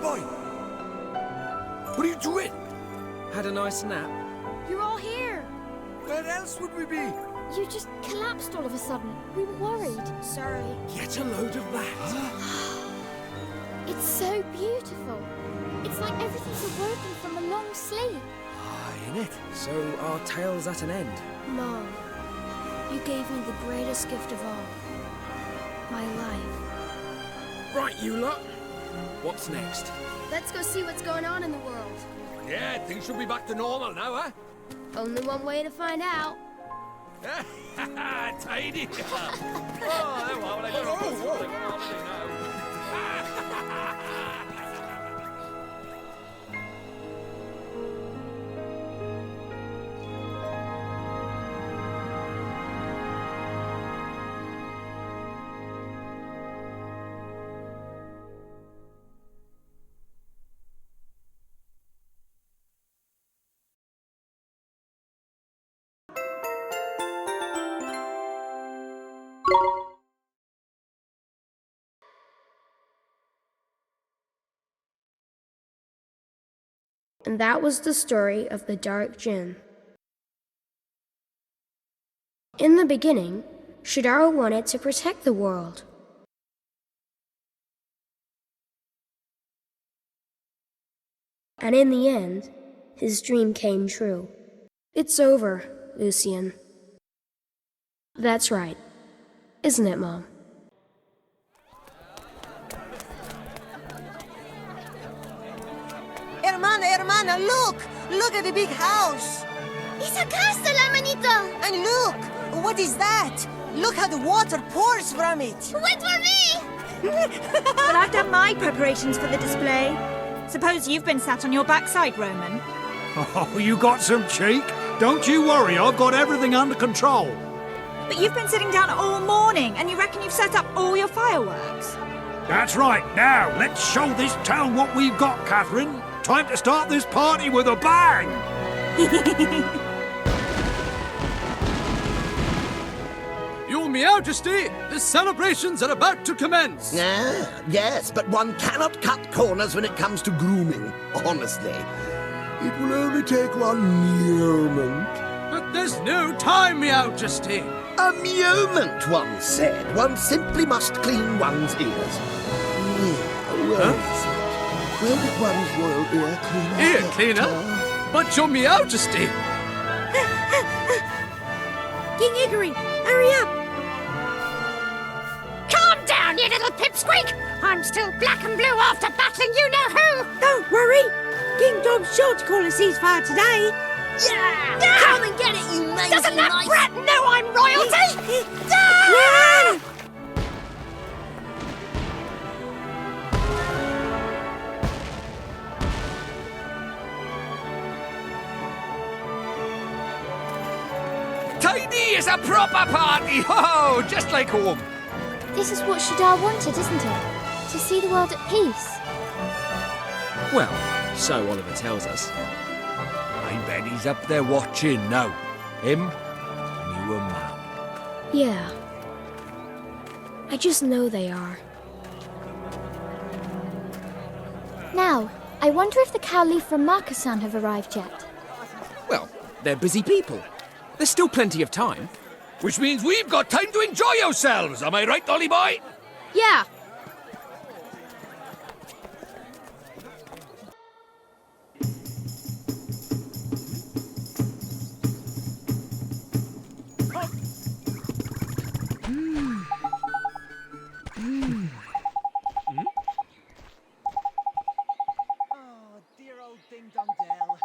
boy! What are you doing? Had a nice nap. You're all here. Where else would we be? You just collapsed all of a sudden. We were worried. Sorry. Yet a load of that. It's so beautiful. It's like everything's awoken from a long sleep. Ain't it? So our tale's at an end. Mom, you gave me the greatest gift of all. My life. Right, you lot. What's next? Let's go see what's going on in the world. Yeah, things should be back to normal now, huh? Only one way to find out. Tidy! Oh, there we are. I don't know what's going on now. And that was the story of the Dark Djinn. In the beginning, Shadara wanted to protect the world. And in the end, his dream came true. It's over, Lucian. That's right. Isn't it, Mom? Hermana, look! Look at the big house! It's a castle, hermanito! And look! What is that? Look how the water pours from it! Wait for me! Well, I've done my preparations for the display. Suppose you've been sat on your backside, Roman. Oh, you got some cheek? Don't you worry, I've got everything under control. But you've been sitting down all morning, and you reckon you've set up all your fireworks? That's right. Now, let's show this town what we've got, Catherine. Time to start this party with a bang! Your Majesty, the celebrations are about to commence. Yes, but one cannot cut corners when it comes to grooming, honestly. It will only take one moment. But there's no time, Majesty. A moment, one said. One simply must clean one's ears. Where is it? Where did one's royal ear cleaner Ear get cleaner? to? But your Majesty! King Hickory, hurry up! Calm down, you little pipsqueak! I'm still black and blue after battling you-know-who! Don't worry! King Tom's sure to call a ceasefire today. Yeah! Come and get it, you lazy Doesn't that mice! brat know I'm royalty? Run! Tidy is a proper party! Oh, just like home. This is what Shadar wanted, isn't it? To see the world at peace. Well, so Oliver tells us. I bet he's up there watching now. Him and you and Mum. Yeah. I just know they are. Now, I wonder if the Cowley from Markasan have arrived yet. Well, they're busy people. There's still plenty of time. Which means we've got time to enjoy ourselves. Am I right, Ollie boy? Yeah. Oh, dear old Ding Dong Dell.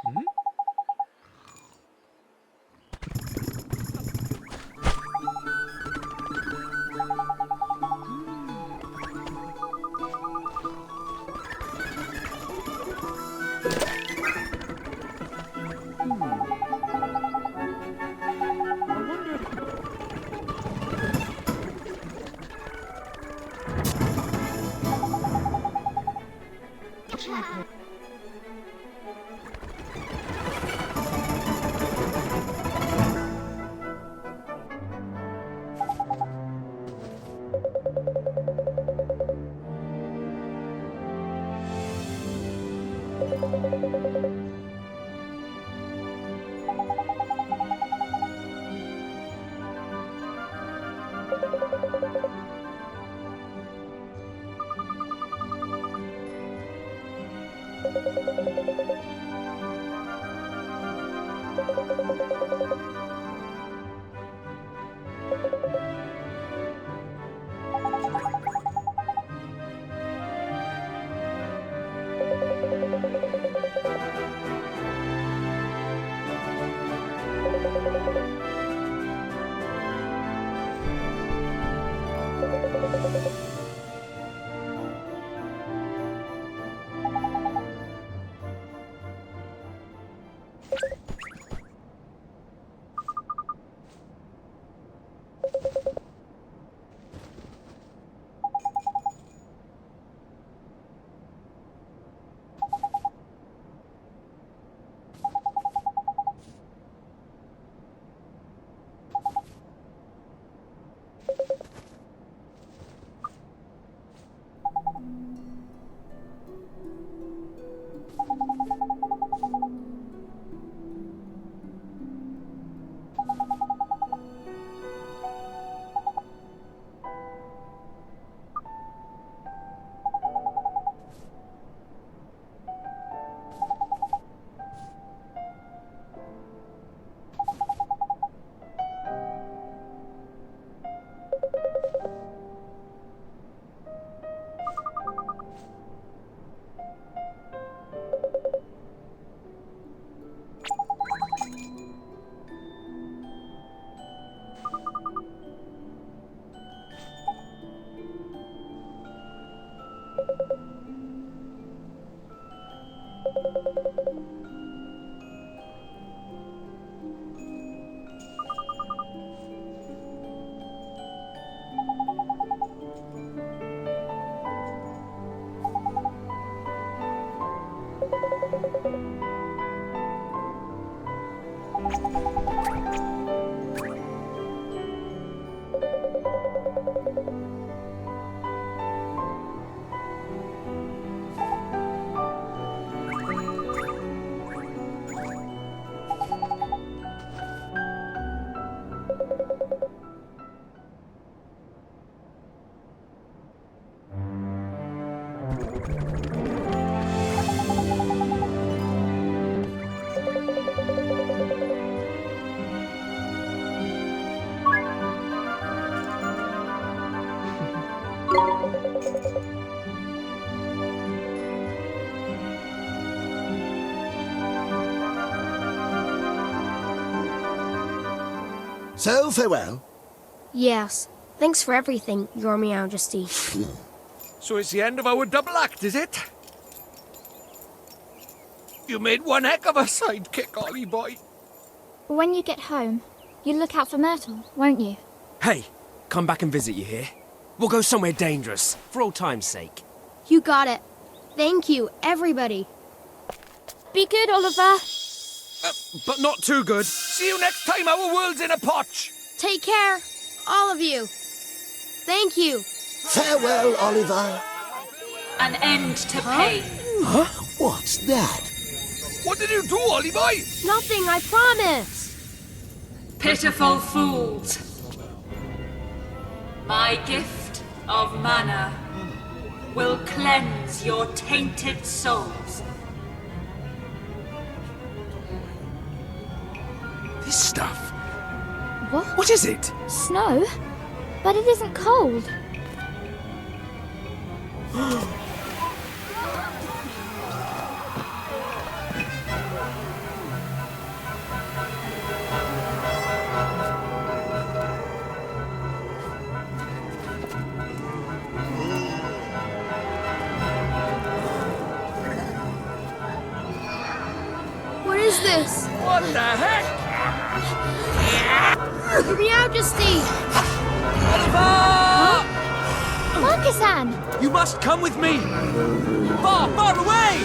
So, farewell. Yes. Thanks for everything, Your Majesty. So it's the end of our double act, is it? You made one heck of a sidekick, Ollie boy. When you get home, you'll look out for Myrtle, won't you? Hey, come back and visit you here. We'll go somewhere dangerous, for old time's sake. You got it. Thank you, everybody. Be good, Oliver. But not too good. See you next time our world's in a potch. Take care, all of you. Thank you. Farewell, Oliver. An end to pain. Huh? What's that? What did you do, Ollie boy? Nothing, I promise. Pitiful fools. My gift of mana will cleanse your tainted souls. This stuff. What? What is it? Snow? But it isn't cold. What is this? What the heck? Your Majesty! Oliver! Marcus-san! You must come with me! Far, far away!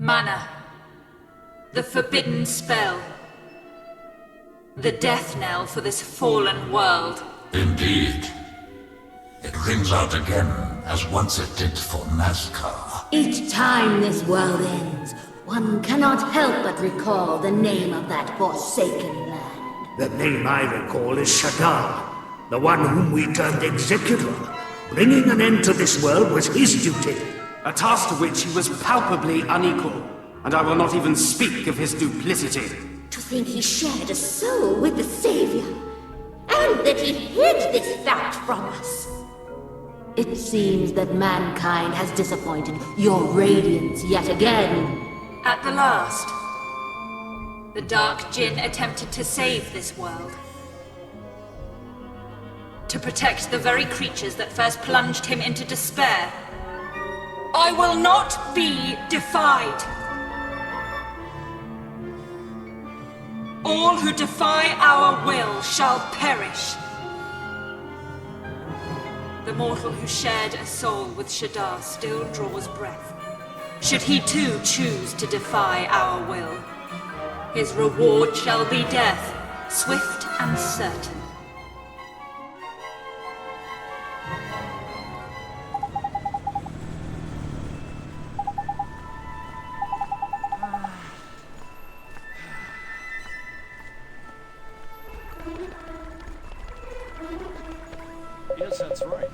Mana. The forbidden spell. The death knell for this fallen world. Indeed. It rings out again, as once it did for Nazcaä. Each time this world ends, one cannot help but recall the name of that forsaken land. The name I recall is Shadar, the one whom we turned executor. Bringing an end to this world was his duty. A task to which he was palpably unequal, and I will not even speak of his duplicity. To think he shared a soul with the Savior, and that he hid this fact from us. It seems that mankind has disappointed your radiance yet again. At the last, the Dark Djinn attempted to save this world. To protect the very creatures that first plunged him into despair. I will not be defied. All who defy our will shall perish. The mortal who shared a soul with Shadar still draws breath. Should he too choose to defy our will, his reward shall be death, swift and certain. Yes, that's right.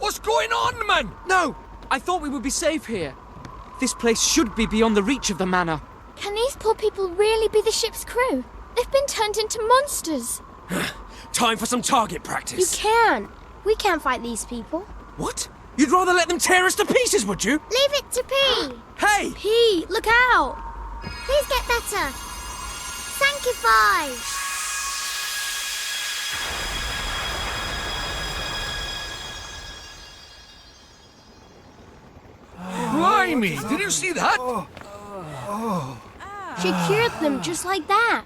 What's going on, man? No! I thought we would be safe here. This place should be beyond the reach of the manor. Can these poor people really be the ship's crew? They've been turned into monsters. Time for some target practice. You can. We can't fight these people. What? You'd rather let them tear us to pieces, would you? Leave it to P. Hey! P, look out! Please get better. Sanctify. Blimey, did you see that? She cured them just like that.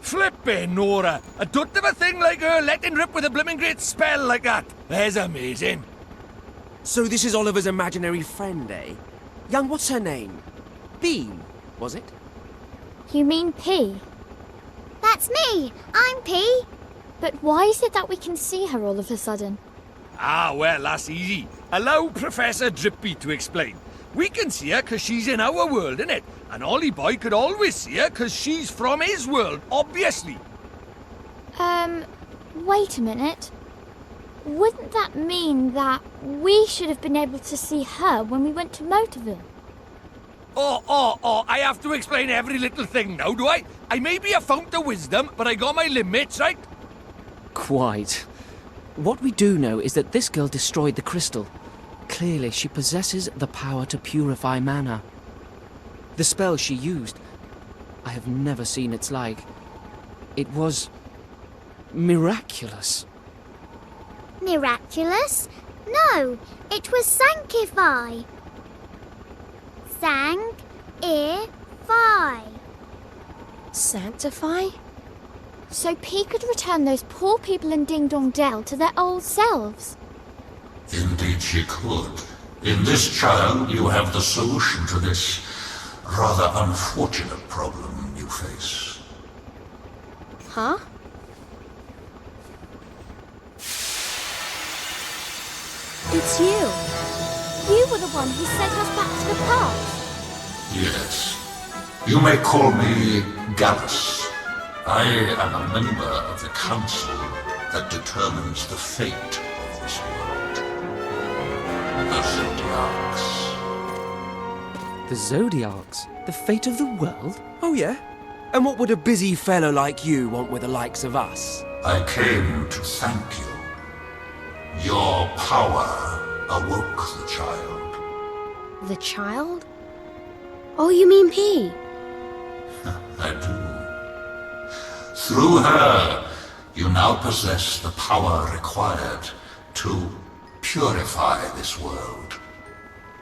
Flippin' Nora. I don't have a thing like her letting rip with a blimmin' great spell like that. That's amazing. So this is Oliver's imaginary friend, eh? Young, what's her name? Bean, was it? You mean P? That's me. I'm P. But why is it that we can see her all of a sudden? Ah, well, that's easy. Allow Professor Drippy to explain. We can see her because she's in our world, innit? And Ollie Boy could always see her because she's from his world, obviously. Wait a minute. Wouldn't that mean that we should have been able to see her when we went to Motorville? I have to explain every little thing now, do I? I may be a fount of wisdom, but I got my limits, right? Quite. What we do know is that this girl destroyed the crystal. Clearly, she possesses the power to purify mana. The spell she used, I have never seen its like. It was miraculous. Miraculous? No, it was Sanctify. Sanck-ify. Sanctify? So P could return those poor people in Ding Dong Dell to their old selves. Indeed she could. In this child, you have the solution to this rather unfortunate problem you face. Huh? It's you. You were the one who sent us back to the past. Yes. You may call me Gallus. I am a member of the council that determines the fate of this world. The Zodiacs. The Zodiacs? The fate of the world? Oh yeah? And what would a busy fellow like you want with the likes of us? I came to thank you. Your power awoke the child. The child? Oh, you mean P? I do. Through her, you now possess the power required to purify this world.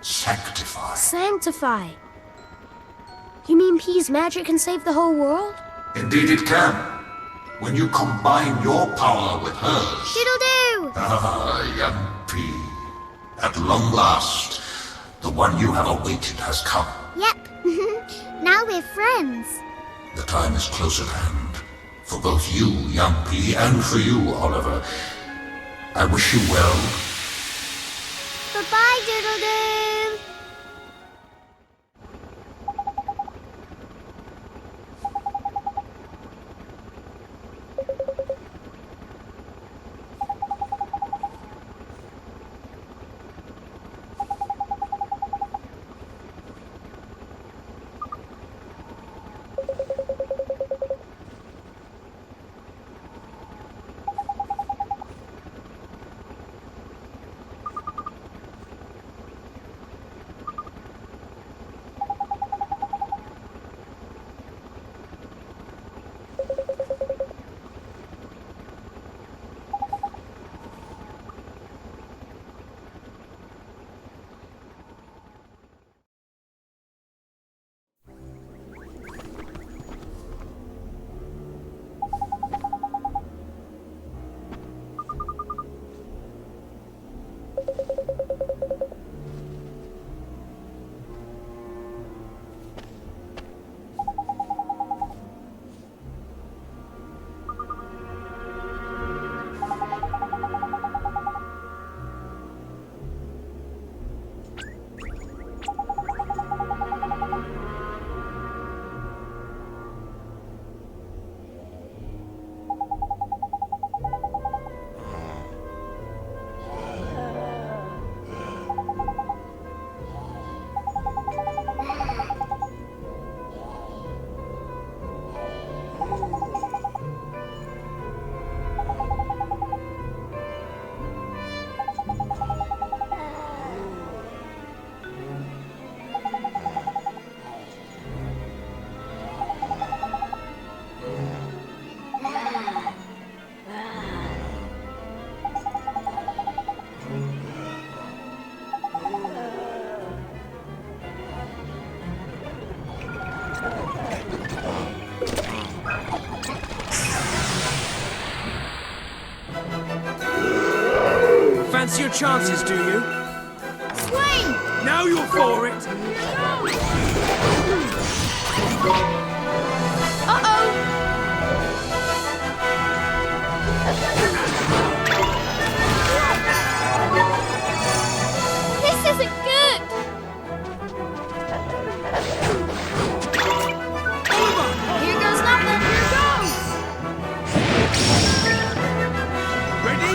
Sanctify. Sanctify. You mean P's magic can save the whole world? Indeed it can. When you combine your power with hers. Doodle-doo! Ah, young P. At long last, the one you have awaited has come. Yep. Now we're friends. The time is close at hand. For both you, young P, and for you, Oliver. I wish you well. Goodbye, Doodle-doo! fancy your chances, do you? Swing! Now you're for it! Uh-oh! This isn't good! Here goes nothing! Here goes! Ready?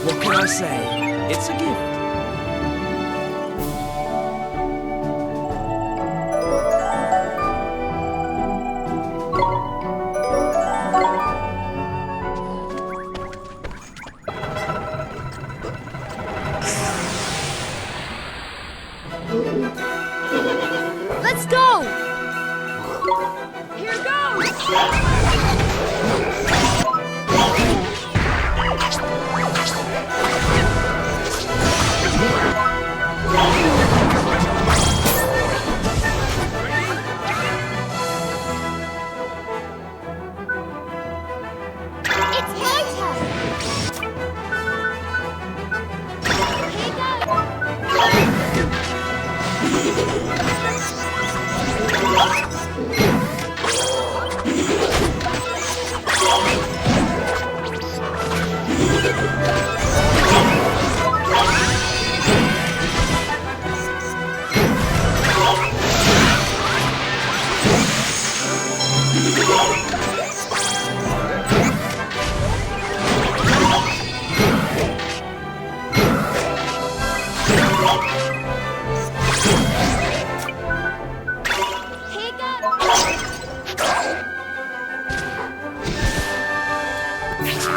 What can I say? It's a gift. Let's go! Here goes! It's my turn!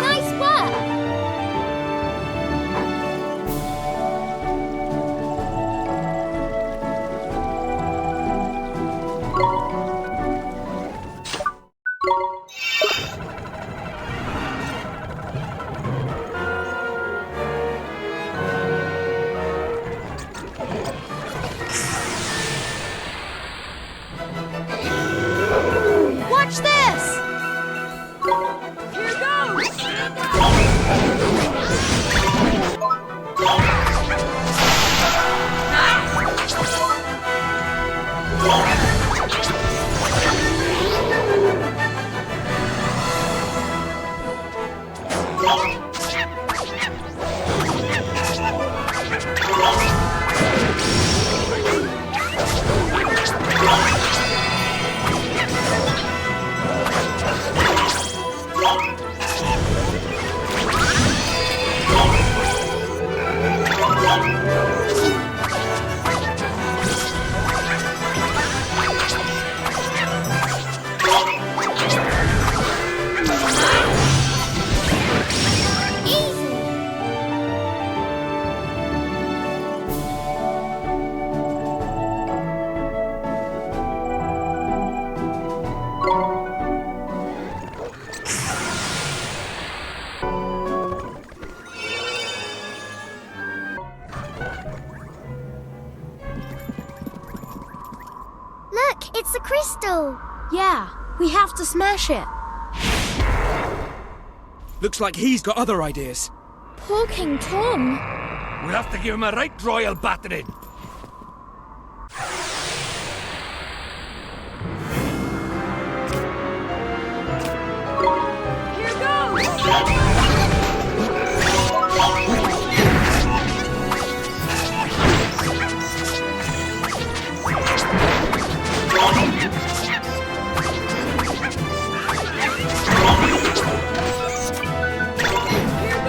Nice work! Watch this! Here goes! Look, it's the crystal! Yeah, we have to smash it. Looks like he's got other ideas. Poor King Tom. We'll have to give him a right royal battering. Here goes! Here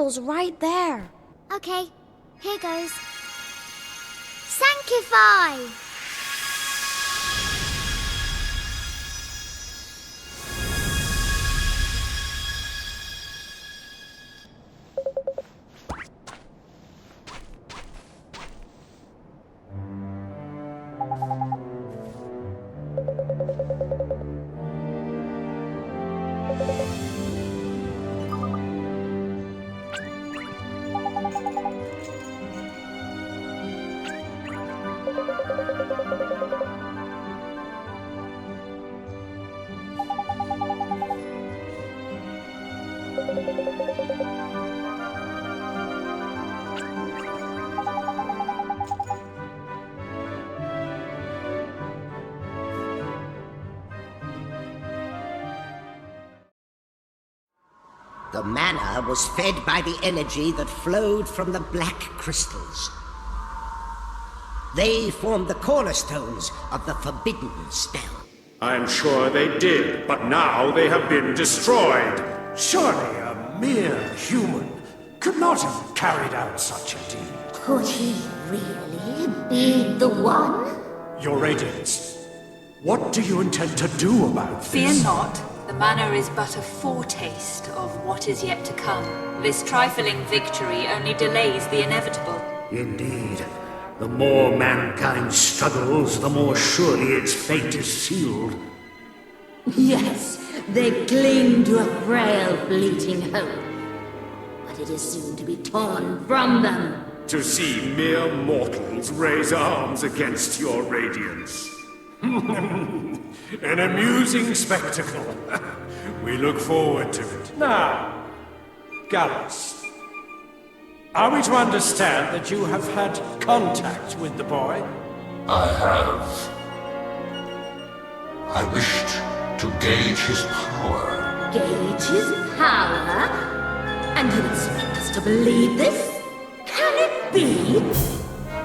crystal's right there. Okay, here goes. Sanctify! The mana was fed by the energy that flowed from the black crystals. They formed the cornerstones of the forbidden spell. I'm sure they did, but now they have been destroyed. Surely a mere human could not have carried out such a deed. Could he really be the one? Your Radiance, what do you intend to do about this? Fear not. The manor is but a foretaste of what is yet to come. This trifling victory only delays the inevitable. Indeed. The more mankind struggles, the more surely its fate is sealed. Yes, they cling to a frail, fleeting hope. But it is soon to be torn from them. To see mere mortals raise arms against your Radiance. An amusing spectacle. We look forward to it. Now, Gallus, are we to understand that you have had contact with the boy? I have. I wished to gauge his power. Gauge his power? And you expect us to believe this? Can it be?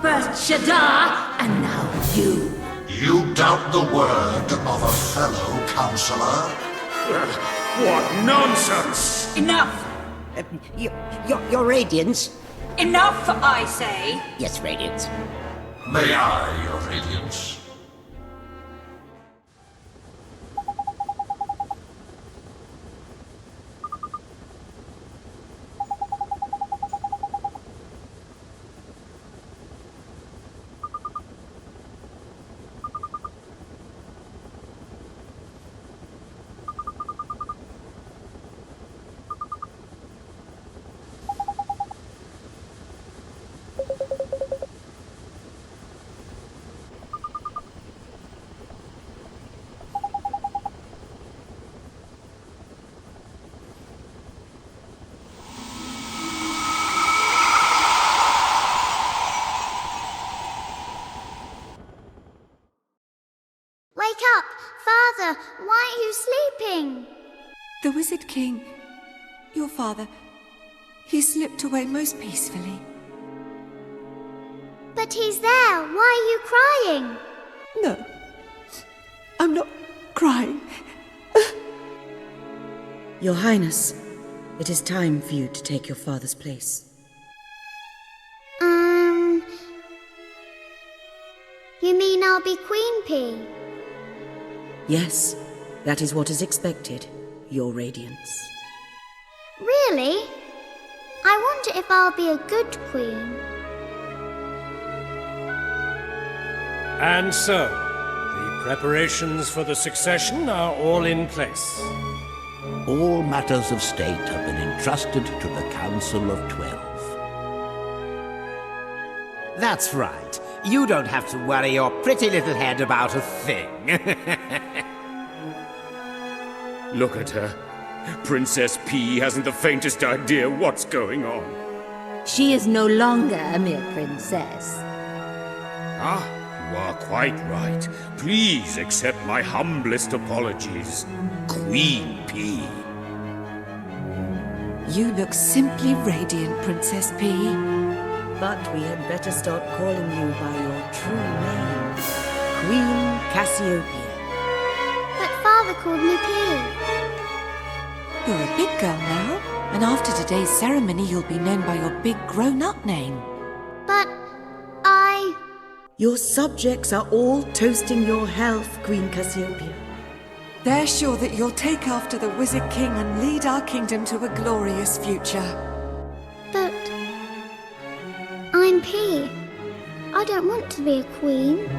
First Shadar, and now you. You doubt the word of a fellow counselor? What nonsense! Enough! Your Radiance? Enough, I say! Yes, Radiance. May I, your Radiance? Wake up! Father, why are you sleeping? The Wizard King, your father, he slipped away most peacefully. But he's there. Why are you crying? No, I'm not crying. Your Highness, it is time for you to take your father's place. You mean I'll be Queen Pea? Yes, that is what is expected, Your Radiance. Really? I wonder if I'll be a good queen. And so, the preparations for the succession are all in place. All matters of state have been entrusted to the Council of 12. That's right. You don't have to worry your pretty little head about a thing. Look at her. Princess P hasn't the faintest idea what's going on. She is no longer a mere princess. Ah, you are quite right. Please accept my humblest apologies, Queen P. You look simply radiant, Princess P. But we had better start calling you by your true name, Queen Cassiopeia. But Father called me P. You're a big girl now. And after today's ceremony, you'll be known by your big grown-up name. But Your subjects are all toasting your health, Queen Cassiopeia. They're sure that you'll take after the Wizard King and lead our kingdom to a glorious future. But I'm P. I don't want to be a queen.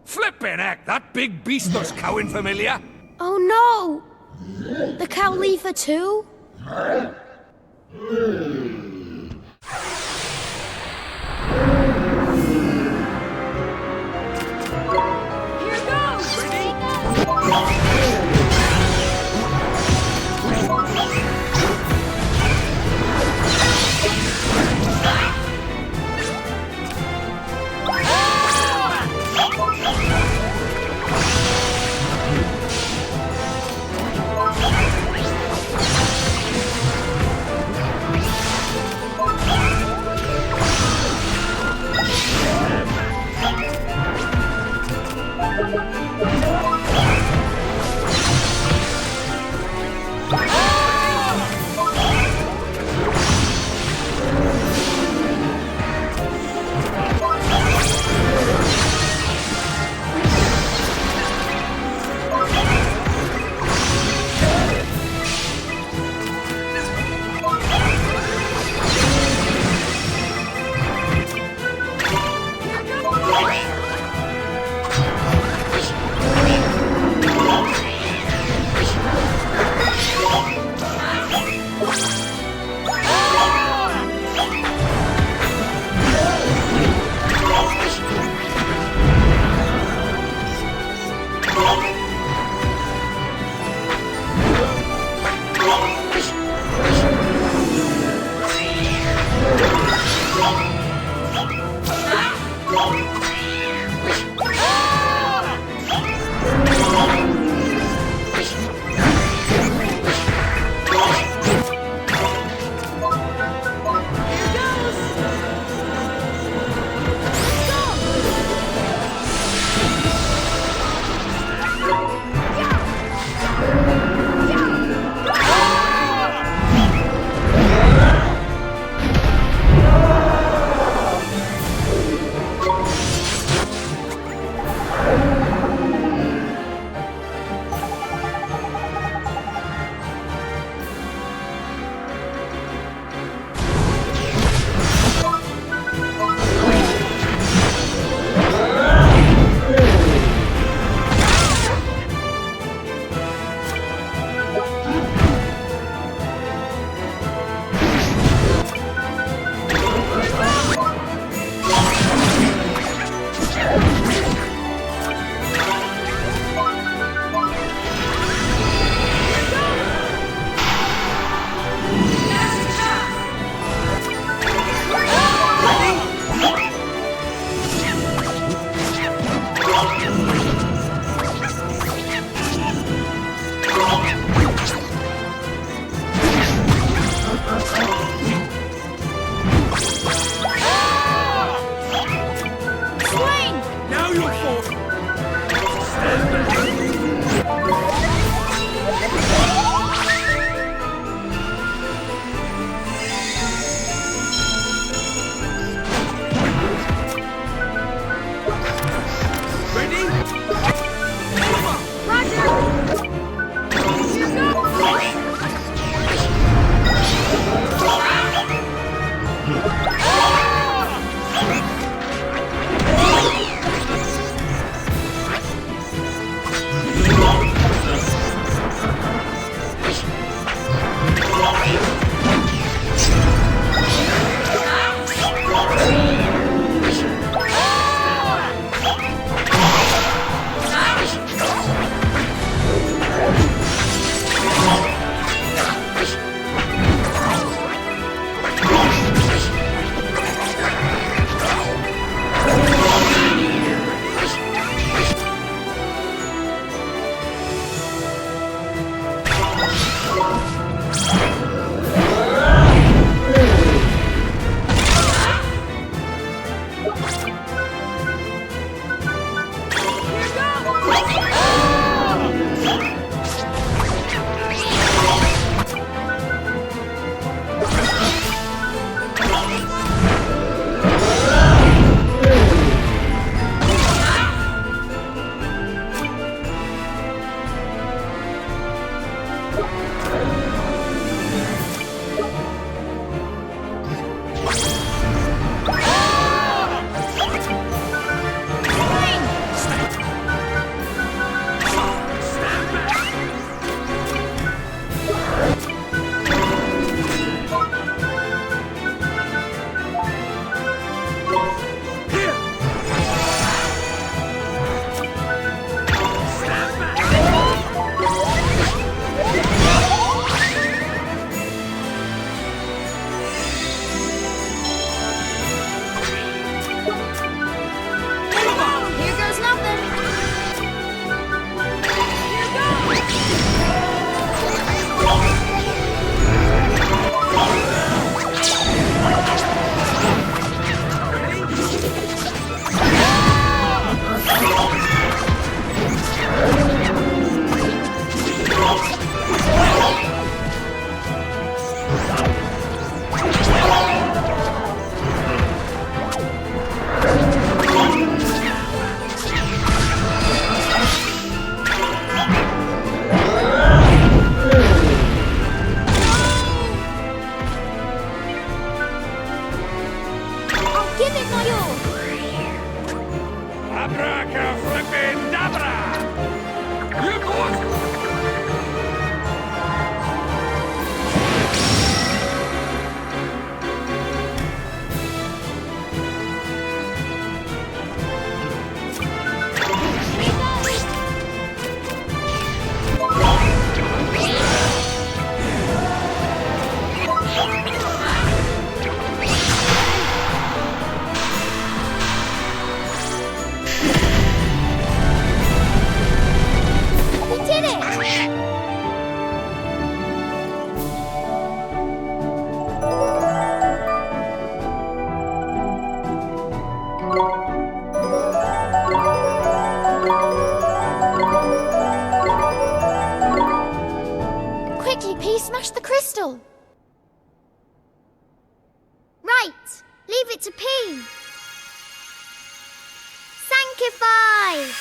Flippin' heck, that big beast looks cowing familiar. Oh no! The Cowleafer too? Ready? Abracaflippin-dabra! Here goes! Smash the crystal! Right! Leave it to P! Sanctify!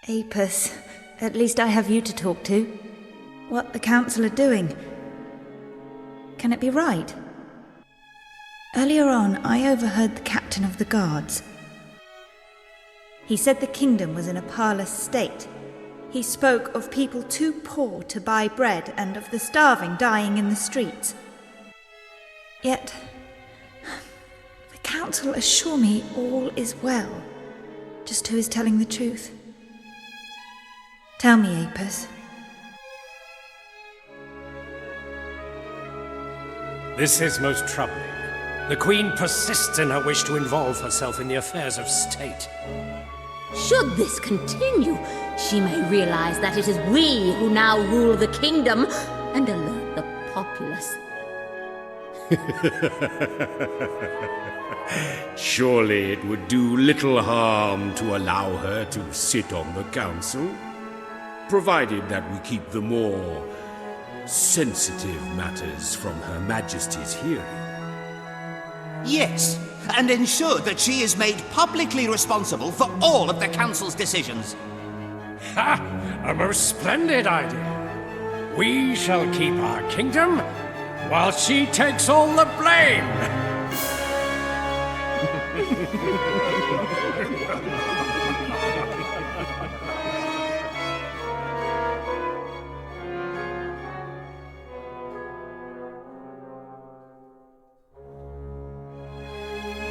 Apis, at least I have you to talk to. What the Council are doing. Can it be right? Earlier on, I overheard the captain of the guards. He said the kingdom was in a parlous state. He spoke of people too poor to buy bread and of the starving dying in the streets. Yet, the Council assure me all is well. Just who is telling the truth? Tell me, Apis. This is most troubling. The Queen persists in her wish to involve herself in the affairs of state. Should this continue, she may realize that it is we who now rule the kingdom and alert the populace. Surely it would do little harm to allow her to sit on the council, provided that we keep the more sensitive matters from Her Majesty's hearing. Yes, and ensure that she is made publicly responsible for all of the Council's decisions. Ha! A most splendid idea. We shall keep our kingdom while she takes all the blame.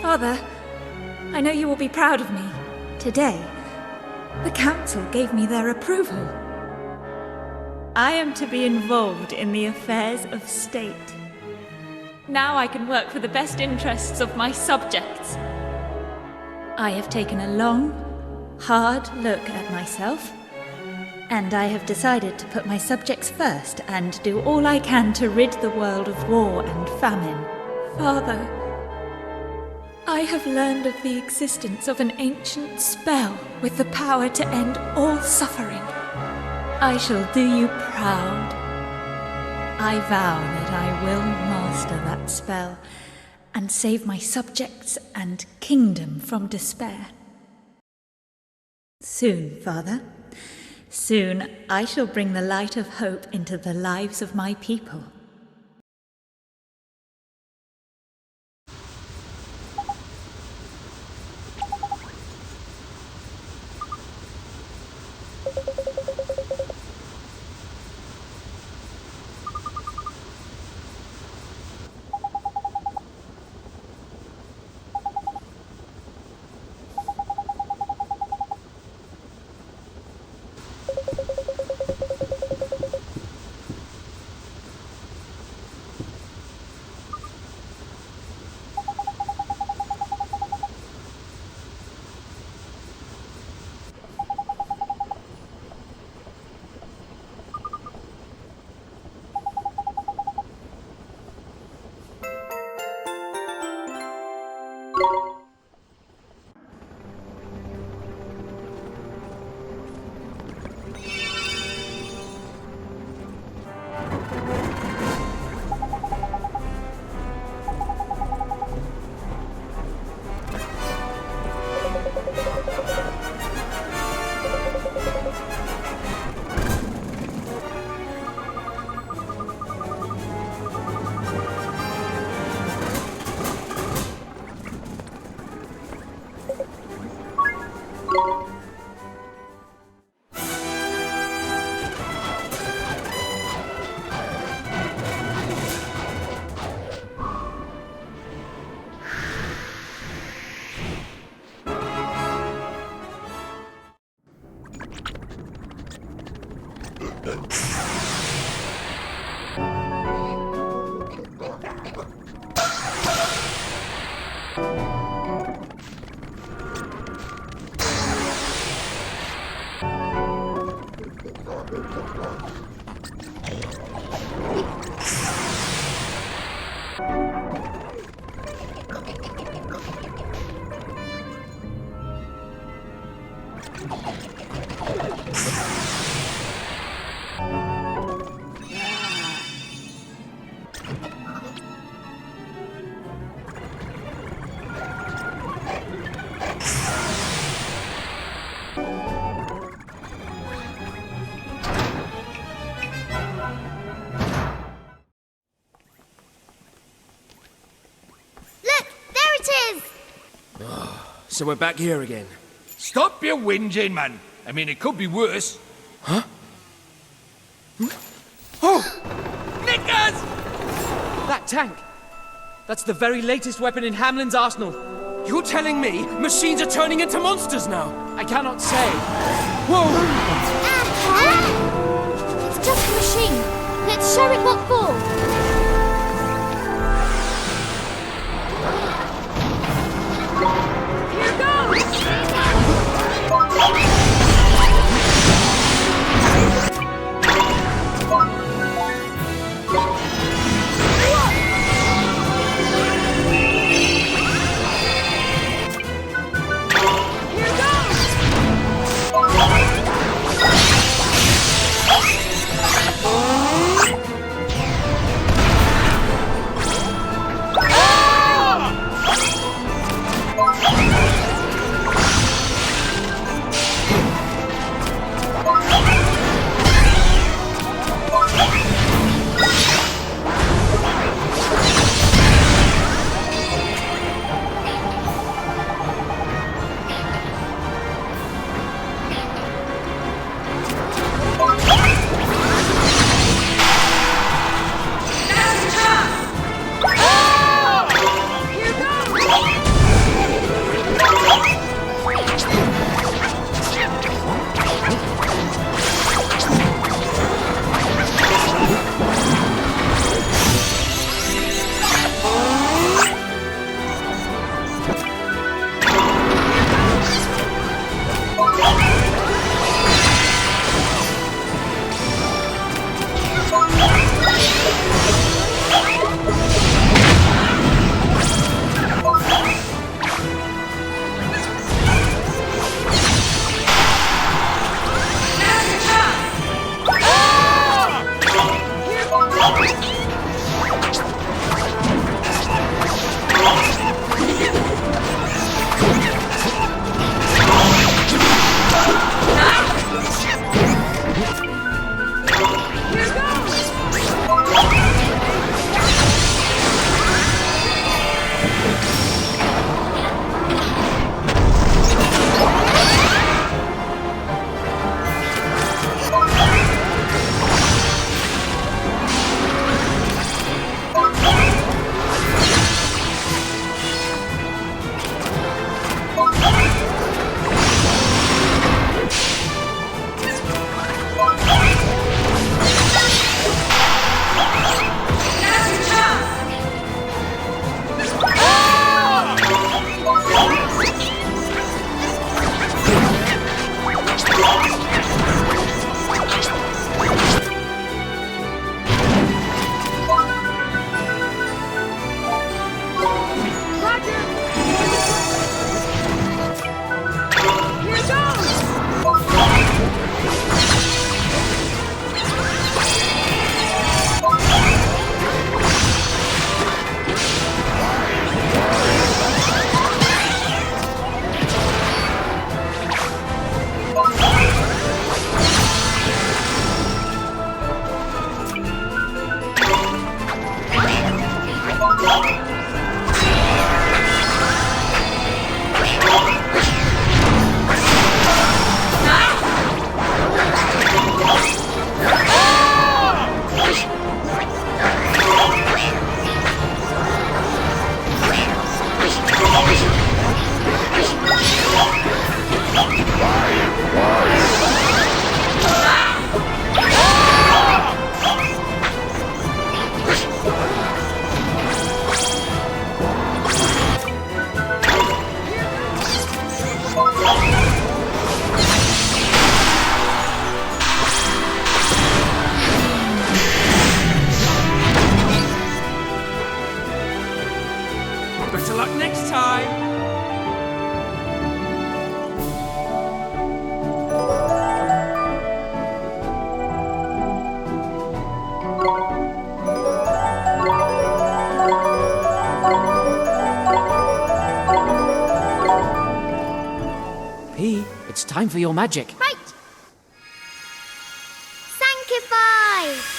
Father, I know you will be proud of me. Today, the Council gave me their approval. I am to be involved in the affairs of state. Now I can work for the best interests of my subjects. I have taken a long, hard look at myself And I have decided to put my subjects first and do all I can to rid the world of war and famine. Father, I have learned of the existence of an ancient spell with the power to end all suffering. I shall do you proud. I vow that I will master that spell and save my subjects and kingdom from despair. Soon, Father, soon I shall bring the light of hope into the lives of my people. So we're back here again. Stop your whinging, man. I mean, it could be worse. Huh? Oh! Knickers! That tank! That's the very latest weapon in Hamlin's arsenal. You're telling me machines are turning into monsters now? I cannot say. Whoa! It's just a machine. Let's show it what for. Better luck next time! P, it's time for your magic. Right! Sanctify!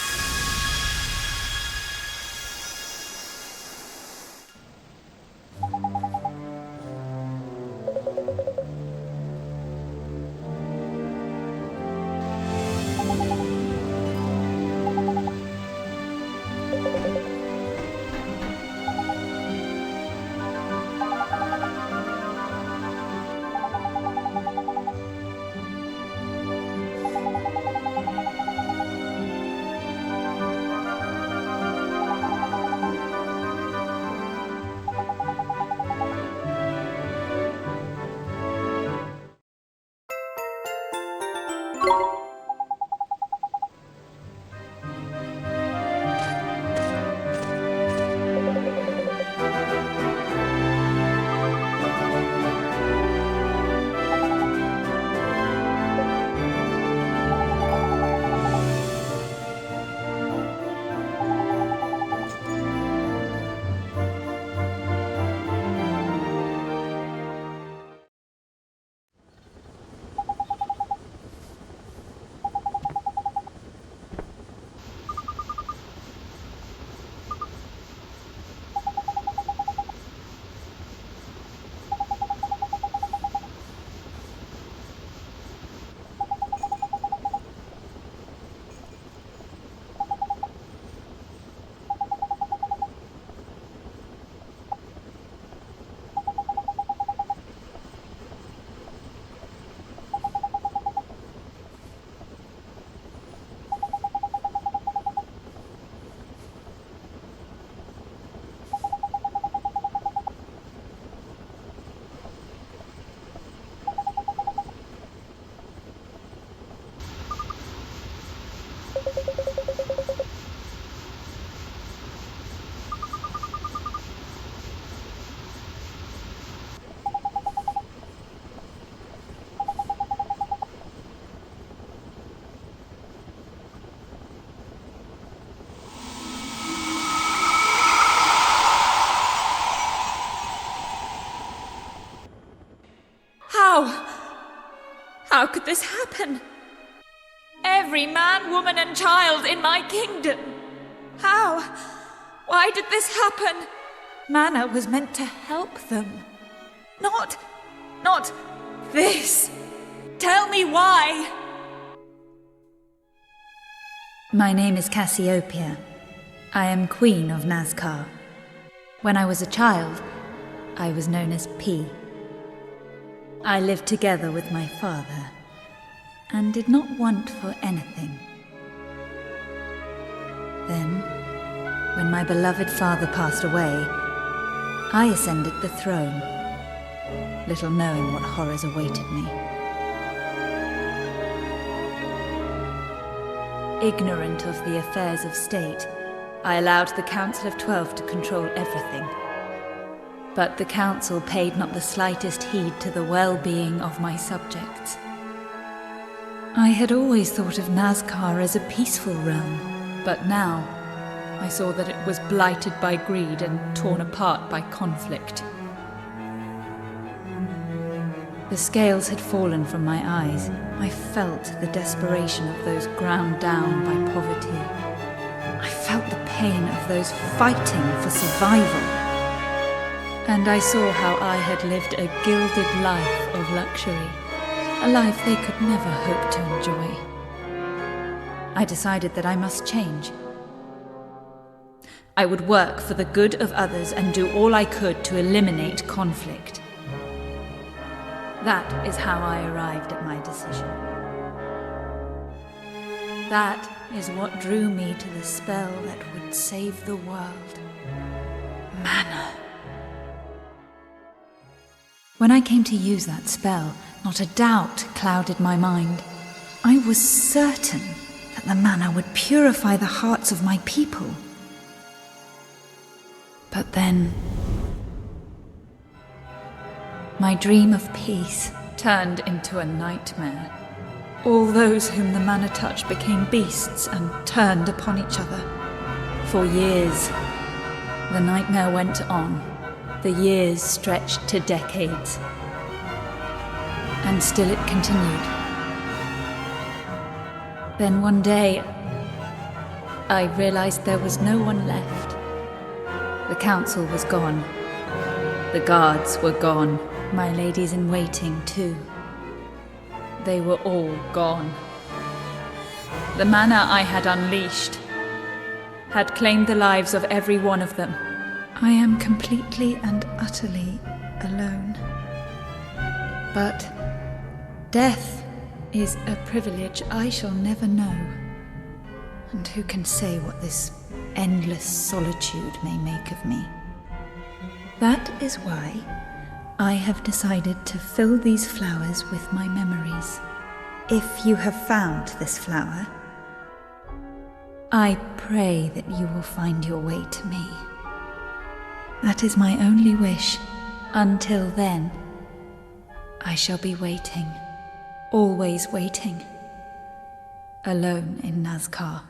How could this happen? Every man, woman, and child in my kingdom. How? Why did this happen? Mana was meant to help them. Not this. Tell me why. My name is Cassiopeia. I am Queen of Nazcaä. When I was a child, I was known as P. I lived together with my father, and did not want for anything. Then, when my beloved father passed away, I ascended the throne, little knowing what horrors awaited me. Ignorant of the affairs of state, I allowed the Council of 12 to control everything. But the Council paid not the slightest heed to the well-being of my subjects. I had always thought of Nazcaä as a peaceful realm, but now I saw that it was blighted by greed and torn apart by conflict. The scales had fallen from my eyes. I felt the desperation of those ground down by poverty. I felt the pain of those fighting for survival. And I saw how I had lived a gilded life of luxury, a life they could never hope to enjoy. I decided that I must change. I would work for the good of others and do all I could to eliminate conflict. That is how I arrived at my decision. That is what drew me to the spell that would save the world. Mana. When I came to use that spell, not a doubt clouded my mind. I was certain that the mana would purify the hearts of my people. But then, My dream of peace turned into a nightmare. All those whom the manna touched became beasts and turned upon each other. For years, the nightmare went on. The years stretched to decades. And still it continued. Then one day, I realized there was no one left. The council was gone. The guards were gone. My ladies in waiting, too. They were all gone. The manna I had unleashed had claimed the lives of every one of them. I am completely and utterly alone. But death is a privilege I shall never know. And who can say what this endless solitude may make of me? That is why I have decided to fill these flowers with my memories. If you have found this flower, I pray that you will find your way to me. That is my only wish. Until then, I shall be waiting, always waiting, alone in Nazcaä.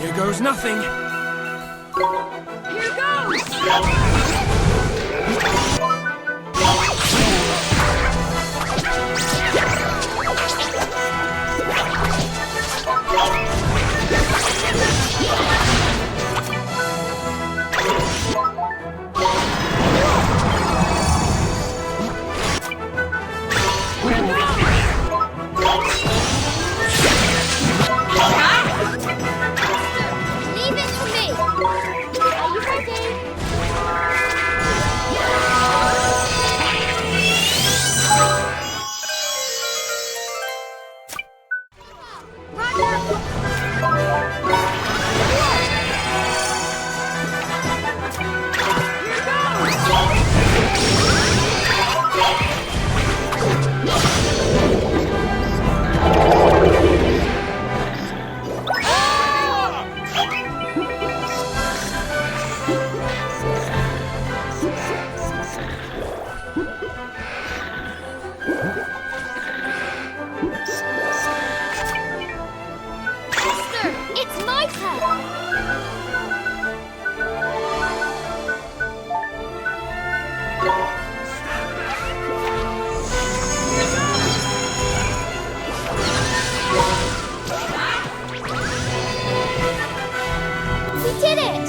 Here goes nothing. Here goes! We did it!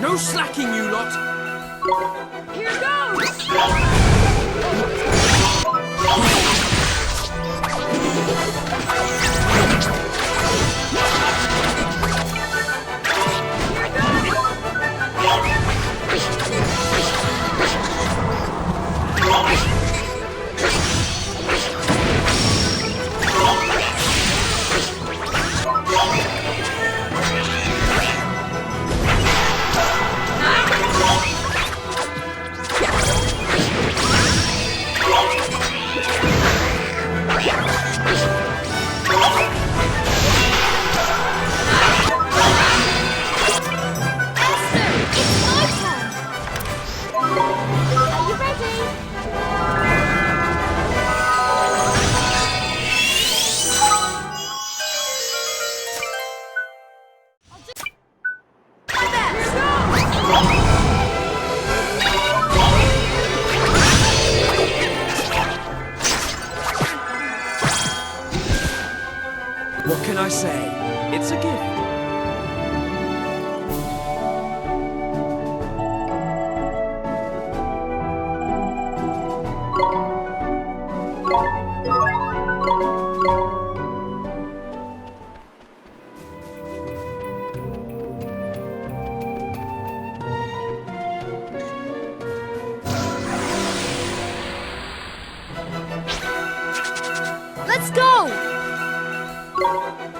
No slacking, you lot! Here goes! What can I say? It's a gift. Let's go!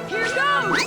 Here goes!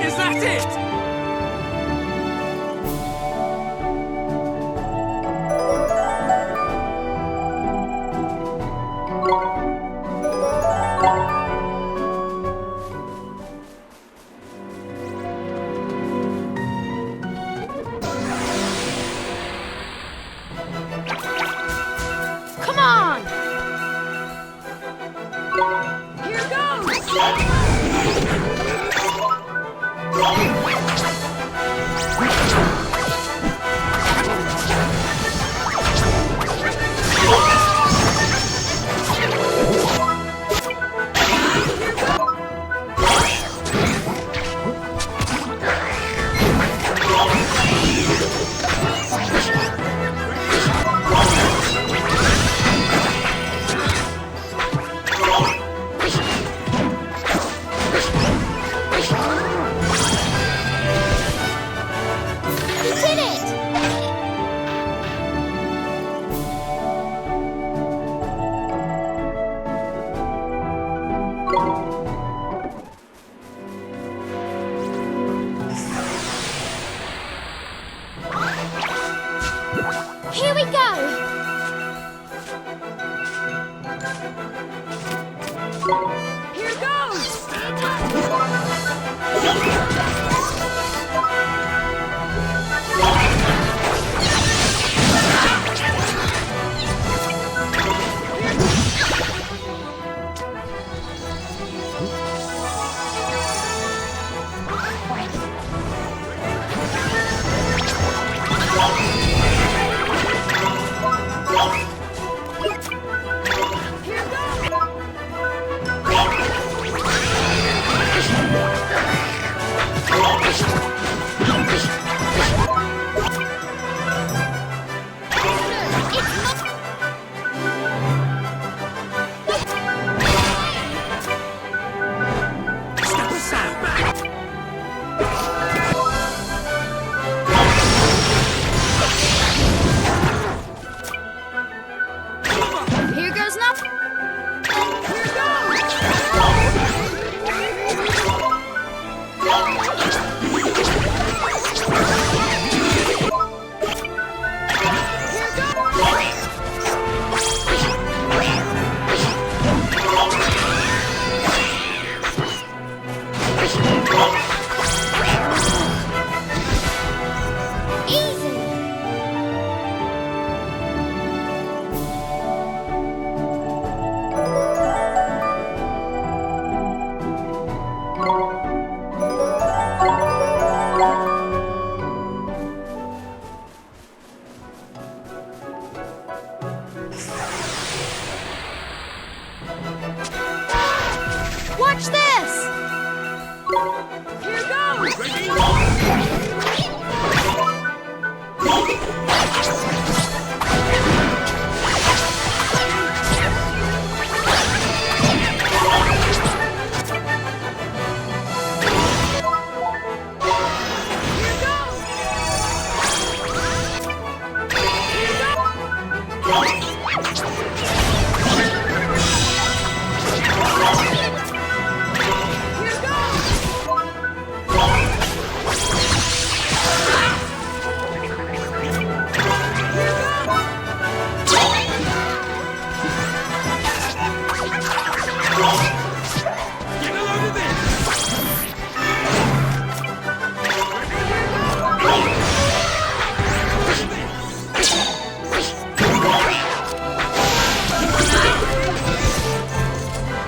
Is that it? Come on! Here goes! Here we go! Here goes!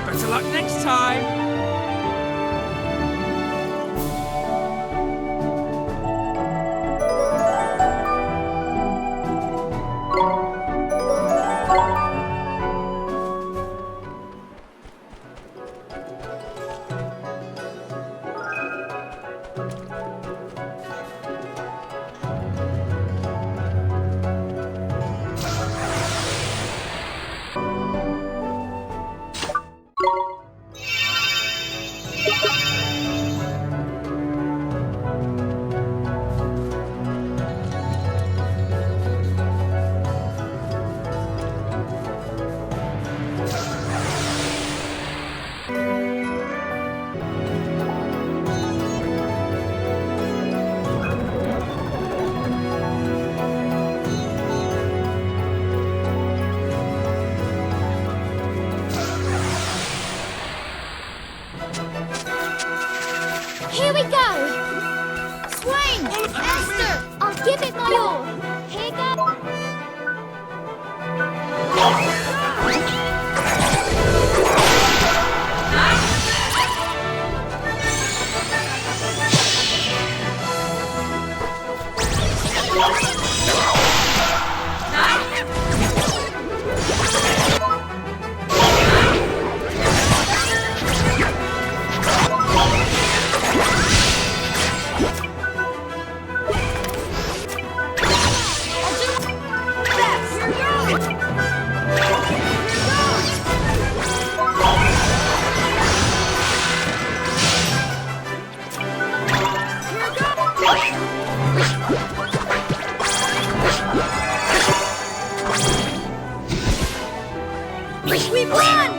Better luck next time! Here we go! Swing! Esther! I'll give it my all! Here goes! We won!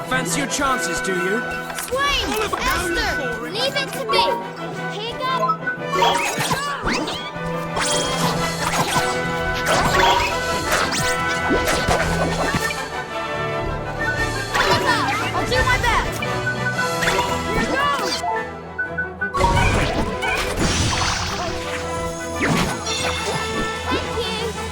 Fancy your chances, do you? Swing! Esther! Leave it to me! Here goes! I'll do my best! Here goes! Thank you!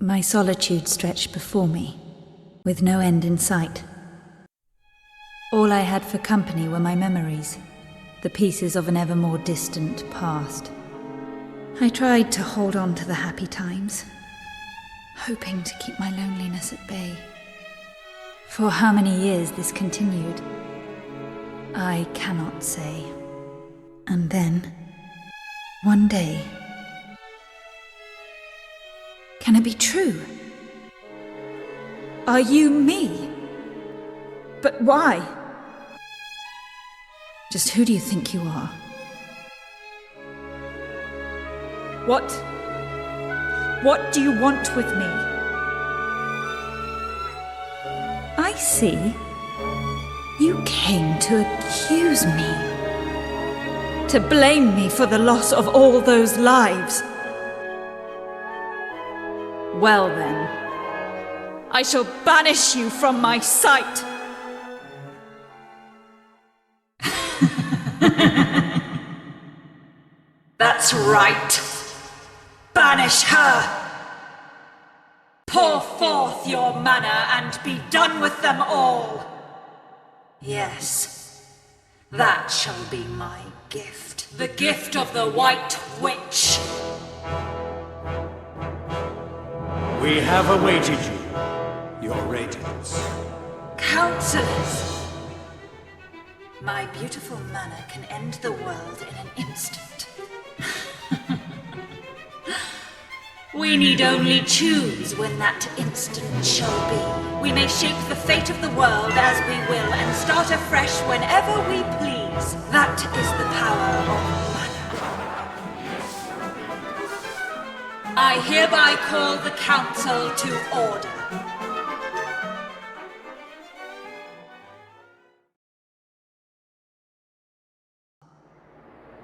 My solitude stretched before me, with no end in sight. All I had for company were my memories, the pieces of an ever more distant past. I tried to hold on to the happy times, hoping to keep my loneliness at bay. For how many years this continued, I cannot say. And then, one day... Can it be true? Are you me? But why? Just who do you think you are? What do you want with me? I see. You came to accuse me. To blame me for the loss of all those lives. Well then, I shall banish you from my sight. That's right. Banish her! Pour forth your mana and be done with them all! Yes, that shall be my gift. The gift of the White Witch. We have awaited you, your radiance. Counselors! My beautiful mana can end the world in an instant. We need only choose when that instant shall be. We may shape the fate of the world as we will and start afresh whenever we please. That is the power of mana. I hereby call the council to order.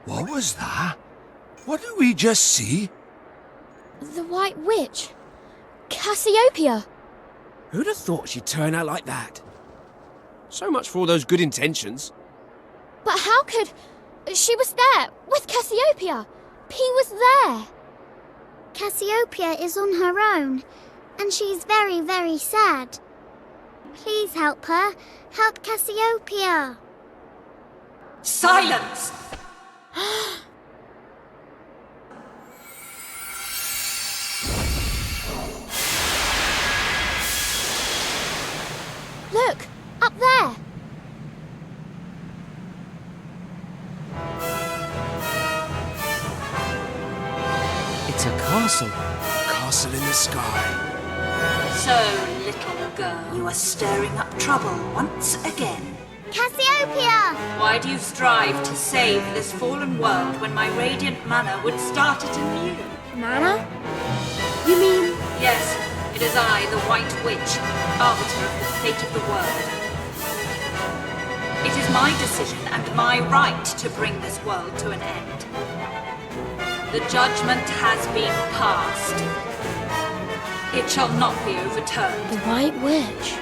What was that? What did we just see? The White Witch. Cassiopeia. Who'd have thought she'd turn out like that? So much for all those good intentions. But how could... She was there, with Cassiopeia. P was there. Cassiopeia is on her own, and she's very, very sad. Please help her. Help Cassiopeia. Silence! Look, up there. It's a castle. Castle in the sky. So, little girl, you are stirring up trouble once again. Cassiopeia! Why do you strive to save this fallen world when my radiant mana would start it anew? Mana? You mean... Yes, it is I, the White Witch, arbiter of the fate of the world. It is my decision and my right to bring this world to an end. The judgment has been passed. It shall not be overturned. The White Witch.